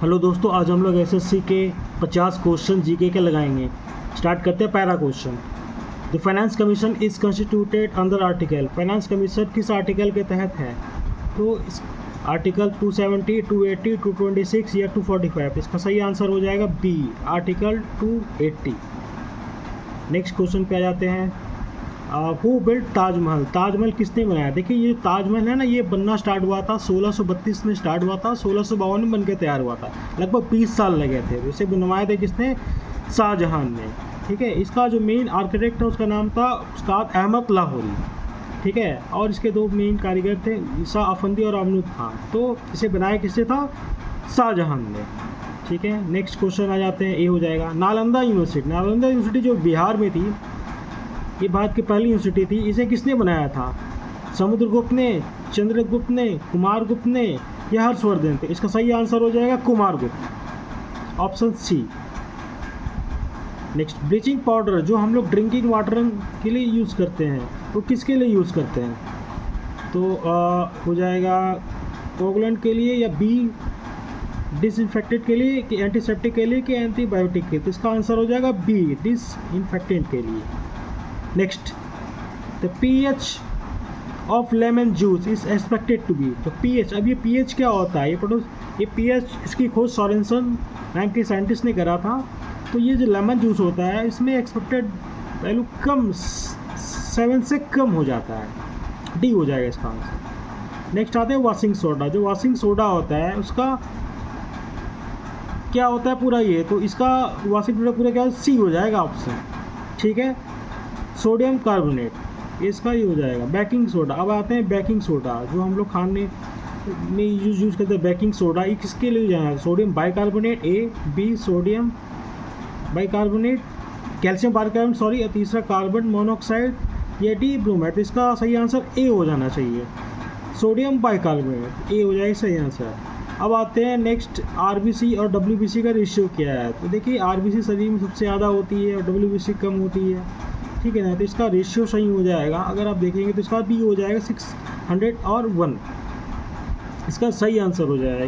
Hello दोस्तों, आज हम लोग एसएससी के 50 क्वेश्चन जीके के लगाएंगे। स्टार्ट करते हैं पहला question. The finance commission is constituted under article. Finance commission किस आर्टिकल के तहत है? तो इस आर्टिकल 270, 280, 226 या 245। इसका सही आंसर हो जाएगा बी, आर्टिकल 280। नेक्स्ट क्वेश्चन पे आ जाते हैं। Who built Taj Mahal? ताजमहल किसने बनाया? देखिए, ये ताजमहल है ना, ये बनना स्टार्ट हुआ था 1632 में स्टार्ट हुआ था, 1652 में बन के तैयार हुआ था। लगभग 20 साल लगे थे। इसे बनवाए थे किसने? शाहजहां ने। ठीक है। इसका जो मेन आर्किटेक्ट है उसका नाम था उस्ताद अहमद लाहौरी। ठीक है। और इसके दो मेन कारीगर थे, ईसा अफंदी और अमनुद खान। तो इसे बनाया किससे था? शाहजहां ने। ठीक है। नेक्स्ट क्वेश्चन आ जाते हैं, ये हो जाएगा नालंदा यूनिवर्सिटी। नालंदा यूनिवर्सिटी जो बिहार में थी, ये भारत की पहली यूनिवर्सिटी थी। इसे किसने बनाया था? समुद्रगुप्त ने, चंद्रगुप्त ने, कुमारगुप्त ने या हर्षवर्धन थे? इसका सही आंसर हो जाएगा Kumaragupta, option C. Next, bleaching powder जो हम लोग ड्रिंकिंग वाटर के लिए यूज़ करते हैं, वो किसके लिए यूज़ करते हैं? तो हो जाएगा कोगुलेंट के लिए, या बी डिसइंफेक्टेंट के लिए, कि एंटीसेप्टिक के लिए, कि एंटीबायोटिक के लिए? तो इसका आंसर हो जाएगा बी, डिसइंफेक्टेंट के लिए। Next, the pH of lemon juice is expected to be. तो पीएच, अब ये पीएच क्या होता है? ये पीएच, इसकी खोज सॉरेंसन नाम के साइंटिस्ट ने करा था। तो ये जो लेमन जूस होता है, इसमें एक्सपेक्टेड वैल्यू कम 7 से कम हो जाता है। डी हो जाएगा इसका आंसर। नेक्स्ट आते हैं वॉशिंग सोडा। जो वॉशिंग सोडा होता है उसका क्या होता है पूरा ये? तो इसका वॉशिंग सोडा पूरा क्या? सी हो जाएगा ऑप्शन। ठीक है। सोडियम कार्बोनेट, इसका ही हो जाएगा बेकिंग सोडा। अब आते हैं बेकिंग सोडा, जो हम लोग खाने में यूज़ करते हैं। बेकिंग सोडा ये किसके लिए जाना है? Sodium bicarbonate, A, B sodium bicarbonate, calcium bicarbonate sorry, और तीसरा कार्बन मोनोऑक्साइड, या डी ब्रोमाइड। तो इसका सही आंसर ए हो जाना चाहिए, सोडियम बाइकार्बोनेट। ए हो जाएगा सही आंसर। अब आते हैं नेक्स्ट, आरबीसी और डब्ल्यूबीसी का रेशियो क्या है? तो देखिए, आरबीसी शरीर में सबसे ज़्यादा होती है और डब्ल्यूबीसी कम होती है। ठीक है ना। तो इसका रेशियो सही हो जाएगा। अगर आप देखेंगे तो इसका बी हो जाएगा 601। इसका सही आंसर हो जाएगा,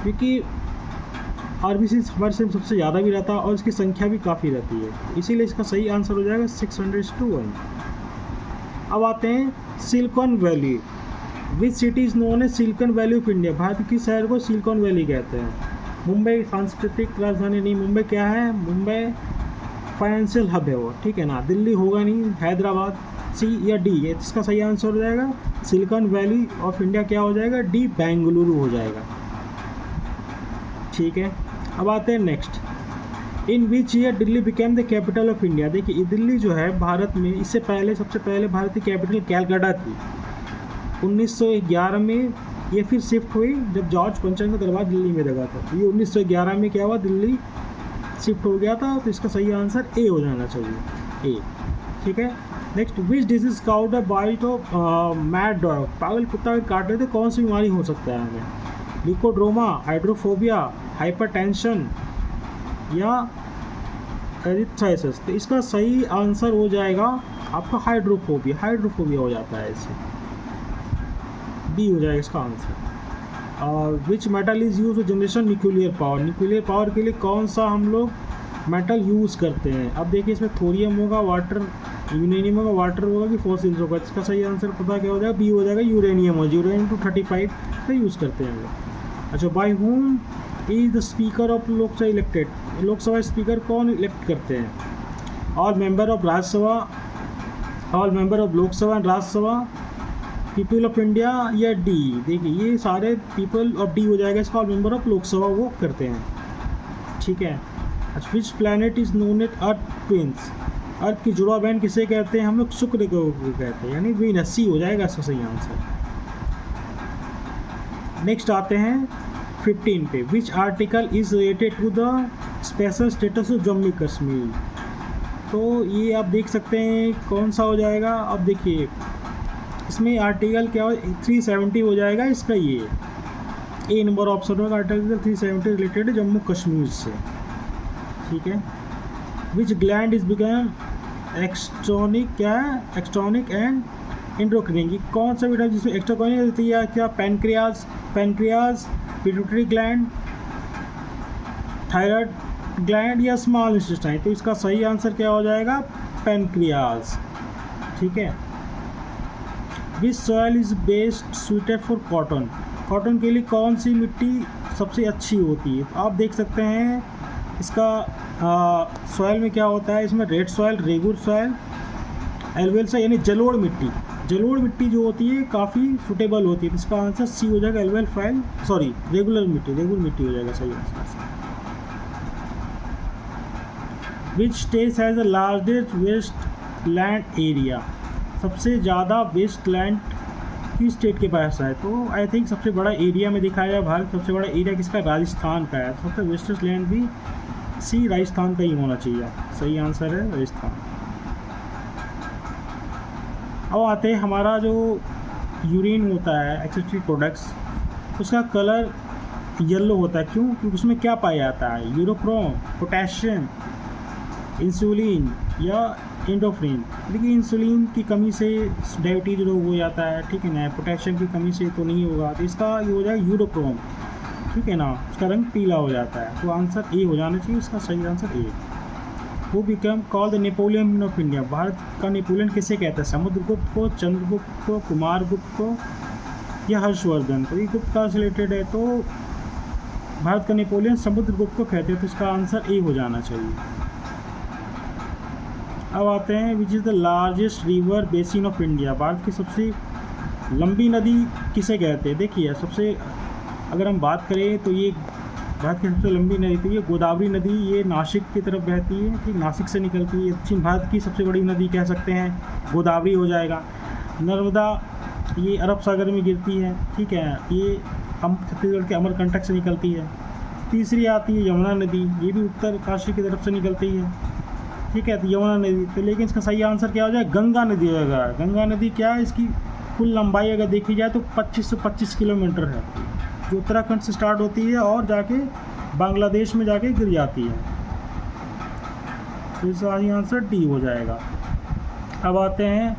क्योंकि आरबीसी हमारे शरीर में सबसे ज़्यादा भी रहता है और इसकी संख्या भी काफ़ी रहती है, इसीलिए इसका सही आंसर हो जाएगा 601। अब आते हैं Silicon Valley. Which city is known as Silicon Valley of India? Bharat की शहर को सिलिकॉन वैली कहते हैं। मुंबई सांस्कृतिक राजधानी नहीं, मुंबई क्या है? मुंबई फाइनेंशियल हब है वो। ठीक है ना। दिल्ली होगा नहीं, हैदराबाद। सी या डी, ये इसका सही आंसर हो जाएगा सिलिकॉन वैली ऑफ इंडिया क्या हो जाएगा? डी, बेंगलुरु हो जाएगा। ठीक है। अब आते हैं next, in which year Delhi became the capital of India? देखिए, दिल्ली जो है भारत में, इससे पहले सबसे पहले भारत की कैपिटल कैलकाटा थी। 1911 में ये फिर शिफ्ट हुई जब जॉर्ज पंचम का दरबार दिल्ली में लगा था। ये 1911 में क्या हुआ? दिल्ली शिफ्ट हो गया था। तो इसका सही आंसर ए हो जाना चाहिए, ए। ठीक है। Next, which disease caused a bite of mad dog? पागल कुत्ता काट रहे थे, कौन सी बीमारी हो सकता है हमें? लिकोड्रोमा, हाइड्रोफोबिया, हाइपरटेंशन या एरिथ्राइसिस? तो इसका सही आंसर हो जाएगा आपका हाइड्रोफोबिया। हाइड्रोफोबिया हो जाता है इससे, बी हो जाएगा इसका answer. Which metal is use for generation nuclear power? Nuclear power के लिए कौन सा हम लोग मेटल यूज़ करते हैं? अब देखिए, इसमें थोरियम होगा, वाटर, यूरेनियम होगा, वाटर होगा, कि फॉसिल्स होगा? इसका सही आंसर पता क्या हो जाएगा? बी हो जाएगा, यूरेनियम हो। यूरेनियम 235 का यूज़ करते हैं हम लोग। अच्छा, by whom is the speaker of Lok Sabha elected? Lok Sabha speaker कौन इलेक्ट करते हैं? All member of Rajya Sabha, all member of Lok Sabha and Rajya Sabha, people of India, या डी? देखिए, ये सारे पीपल ऑफ डी हो जाएगा इसका, और मेंबर ऑफ लोकसभा वो करते हैं। ठीक है। अच्छा, which planet is known as Earth twins? Earth की जुड़वा बहन किसे कहते हैं हम लोग? शुक्र को कहते हैं, यानी वीनस। सी हो जाएगा इसका सही आंसर। नेक्स्ट आते हैं 15 पे। Which article is related to the special status of Jammu Kashmir? तो ये आप देख सकते हैं कौन सा हो जाएगा। अब देखिए, इसमें आर्टिकल क्या हो? 370 हो जाएगा इसका, ये ए नंबर ऑप्शन होगा। आर्टिकल 370 रिलेटेड है जम्मू कश्मीर से। ठीक है। विच ग्लैंड इज बिकम एक्सट्रॉनिक, क्या है? एक्सट्रॉनिक एंड एंडोक्राइन? कौन सा विटामिन जिसमें एक्स्ट्रा होती है? क्या? Pancreas, pituitary gland, thyroid gland या स्मॉल इंटेस्टाइन, तो इसका सही आंसर क्या हो जाएगा, पेनक्रियाज। ठीक है। विच soil is best suited for cotton, cotton के लिए कौन सी मिट्टी सबसे अच्छी होती है। तो आप देख सकते हैं इसका सॉइल में क्या होता है, इसमें red soil, regular soil, alluvial soil यानी जलोढ़ मिट्टी, जलोढ़ मिट्टी जो होती है काफ़ी सुटेबल होती है। तो इसका आंसर सी हो जाएगा, एलुवियल सॉइल, सॉरी रेगुलर मिट्टी हो जाएगा सही answer. Which state has the largest waste land area, सबसे ज़्यादा वेस्ट लैंड किस स्टेट के पास है। तो आई थिंक सबसे बड़ा एरिया में दिखाया है भारत, सबसे बड़ा एरिया किसका, राजस्थान का है। सबसे वेस्टेस्ट लैंड भी सी राजस्थान का ही होना चाहिए, सही आंसर है राजस्थान। अब आते हैं हमारा जो यूरिन होता है एक्सेसरी प्रोडक्ट्स, उसका कलर येलो होता है, क्यों, क्योंकि उसमें क्या पाया जाता है, यूरोक्रोम, पोटेशियम, इंसुलिन या एंडोफ्रिन। देखिए इंसुलिन की कमी से डायबिटीज रोग हो जाता है, ठीक है ना, पोटेशियम की कमी से तो नहीं होगा, तो इसका ये हो जाएगा यूरोक्रोम, ठीक है ना, उसका रंग पीला हो जाता है। तो आंसर ए हो जाना चाहिए, इसका सही आंसर ए। वो become call the Napoleon of India, Bharat का नेपोलियन किसे कहते हैं, समुद्रगुप्त को, चंद्रगुप्त को, कुमारगुप्त को या हर्षवर्धन को। ये गुप्त का रिलेटेड है, तो भारत का नेपोलियन समुद्रगुप्त को कहते हैं, तो इसका आंसर ए हो जाना चाहिए। अब आते हैं which is the largest river basin of India, Bharat की सबसे लंबी नदी किसे कहते हैं। देखिए सबसे अगर हम बात करें तो ये भारत की सबसे लंबी नदी, तो ये गोदावरी नदी, ये नासिक की तरफ बहती है, ठीक, नासिक से निकलती है। दक्षिण भारत की सबसे बड़ी नदी कह सकते हैं गोदावरी हो जाएगा। नर्मदा ये अरब सागर में गिरती है, ठीक है, ये हम छत्तीसगढ़ के अमरकंटक से निकलती है। तीसरी आती है यमुना नदी, ये भी उत्तर काशी की तरफ से निकलती है, ठीक है, तो यमुना नदी। तो लेकिन इसका सही आंसर क्या हो जाएगा, गंगा नदी हो जाएगा। गंगा नदी क्या है, इसकी कुल लंबाई अगर देखी जाए तो 25 से 25 किलोमीटर है, जो उत्तराखंड से स्टार्ट होती है और जाके बांग्लादेश में जाके गिर जाती है। तो इसका सही आंसर डी हो जाएगा। अब आते हैं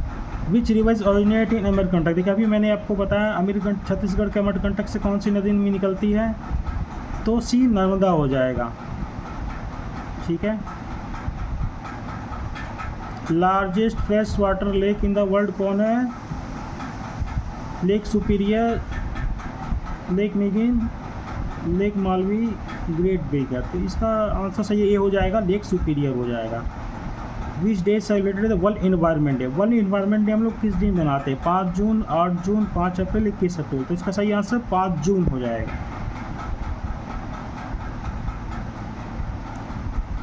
which river originate in Amarkantak. देखिए अभी मैंने आपको बताया अमरकंटक, छत्तीसगढ़ के अमरकंटक से कौन सी नदी में निकलती है, तो सी नर्मदा हो जाएगा, ठीक है। Largest fresh water lake in the world कौन है, Lake Superior, Lake Nigin, Lake Malawi, great baker. तो इसका आंसर सही ये हो जाएगा, लेक सुपीरियर हो जाएगा। Which day celebrated the world environment day, world environment day हम लोग किस दिन मनाते हैं, 5 जून, 8 जून, 5 अप्रैल, 21 अप्रैल। तो इसका सही आंसर 5 जून हो जाएगा।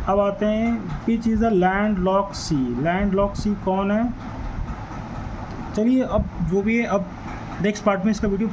अब आते हैं which is the land lock sea, land lock sea कौन है। चलिए अब जो भी है, अब नेक्स्ट पार्ट में इसका वीडियो